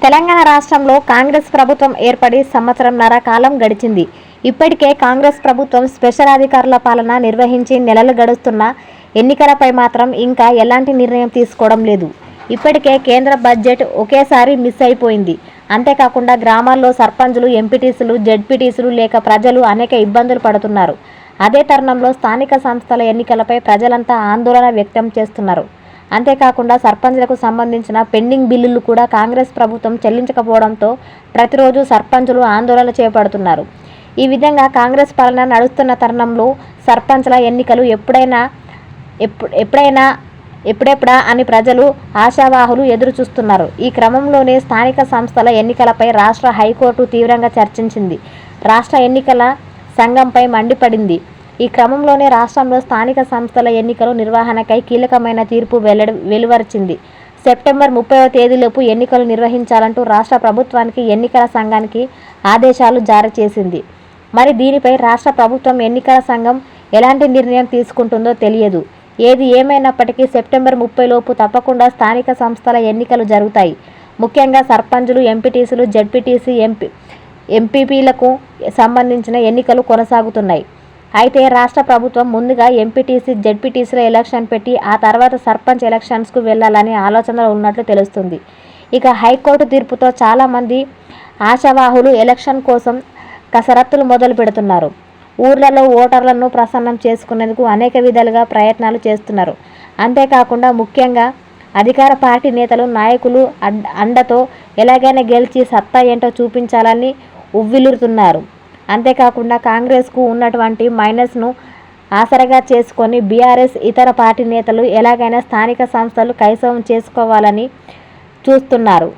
తెలంగాణ రాష్ట్రంలో కాంగ్రెస్ ప్రభుత్వం ఏర్పడి సంవత్సరంన్నర కాలం గడిచింది. ఇప్పటికే కాంగ్రెస్ ప్రభుత్వం స్పెషల్ అధికారుల పాలన నిర్వహించి నెలలు గడుస్తున్నా ఎన్నికలపై మాత్రం ఇంకా ఎలాంటి నిర్ణయం తీసుకోవడం లేదు. ఇప్పటికే కేంద్ర బడ్జెట్ ఒకేసారి మిస్ అయిపోయింది. అంతేకాకుండా గ్రామాల్లో సర్పంచులు, ఎంపీటీసీలు, జెడ్పీటీసీలు లేక ప్రజలు అనేక ఇబ్బందులు పడుతున్నారు. అదే తరుణంలో స్థానిక సంస్థల ఎన్నికలపై ప్రజలంతా ఆందోళన వ్యక్తం చేస్తున్నారు. అంతేకాకుండా సర్పంచ్లకు సంబంధించిన పెండింగ్ బిల్లులు కూడా కాంగ్రెస్ ప్రభుత్వం చెల్లించకపోవడంతో ప్రతిరోజు సర్పంచులు ఆందోళన చేపడుతున్నారు. ఈ విధంగా కాంగ్రెస్ పాలన నడుస్తున్న తరుణంలో సర్పంచ్ల ఎన్నికలు ఎప్పుడెప్పుడా అని ప్రజలు ఆశావాహులు ఎదురు చూస్తున్నారు. ఈ క్రమంలోనే స్థానిక సంస్థల ఎన్నికలపై రాష్ట్ర హైకోర్టు తీవ్రంగా చర్చించింది. రాష్ట్ర ఎన్నికల సంఘంపై మండిపడింది. ఈ క్రమంలోనే రాష్ట్రంలో స్థానిక సంస్థల ఎన్నికల నిర్వహణకై కీలకమైన తీర్పు వెలువరించింది. సెప్టెంబర్ 30వ తేదీలోపు ఎన్నికలు నిర్వహించాలంటూ రాష్ట్ర ప్రభుత్వానికి ఎన్నికల సంఘానికి ఆదేశాలు జారీ చేసింది. మరి దీనిపై రాష్ట్ర ప్రభుత్వం ఎన్నికల సంఘం ఎలాంటి నిర్ణయం తీసుకుంటుందో తెలియదు. ఏది ఏమైనప్పటికీ సెప్టెంబర్ 30 లోపు తప్పకుండా స్థానిక సంస్థల ఎన్నికలు జరుగుతాయి. ముఖ్యంగా సర్పంచులు, ఎంపీటీసీలు, జెడ్పీటీసీ, ఎంపీపీలకు సంబంధించిన ఎన్నికలు కొనసాగుతున్నాయి. అయితే రాష్ట్ర ప్రభుత్వం ముందుగా ఎంపీటీసీ, జెడ్పీటీసీల ఎలక్షన్ పెట్టి ఆ తర్వాత సర్పంచ్ ఎలక్షన్స్కు వెళ్లాలని ఆలోచనలు ఉన్నట్లు తెలుస్తుంది. ఇక హైకోర్టు తీర్పుతో చాలామంది ఆశావాహులు ఎలక్షన్ కోసం కసరత్తులు మొదలు పెడుతున్నారు. ఊర్లలో ఓటర్లను ప్రసన్నం చేసుకునేందుకు అనేక విధాలుగా ప్రయత్నాలు చేస్తున్నారు. అంతేకాకుండా ముఖ్యంగా అధికార పార్టీ నేతలు, నాయకులు అండతో ఎలాగైనా గెలిచి సత్తా ఏంటో చూపించాలని ఉవ్విళ్లూరుతున్నారు. అంతేకాకుండా కాంగ్రెస్కు ఉన్నటువంటి మైనస్ను ఆసరగా చేసుకొని బీఆర్ఎస్, ఇతర పార్టీ నేతలు ఎలాగైనా స్థానిక సంస్థలు కైవసం చేసుకోవాలని చూస్తున్నారు.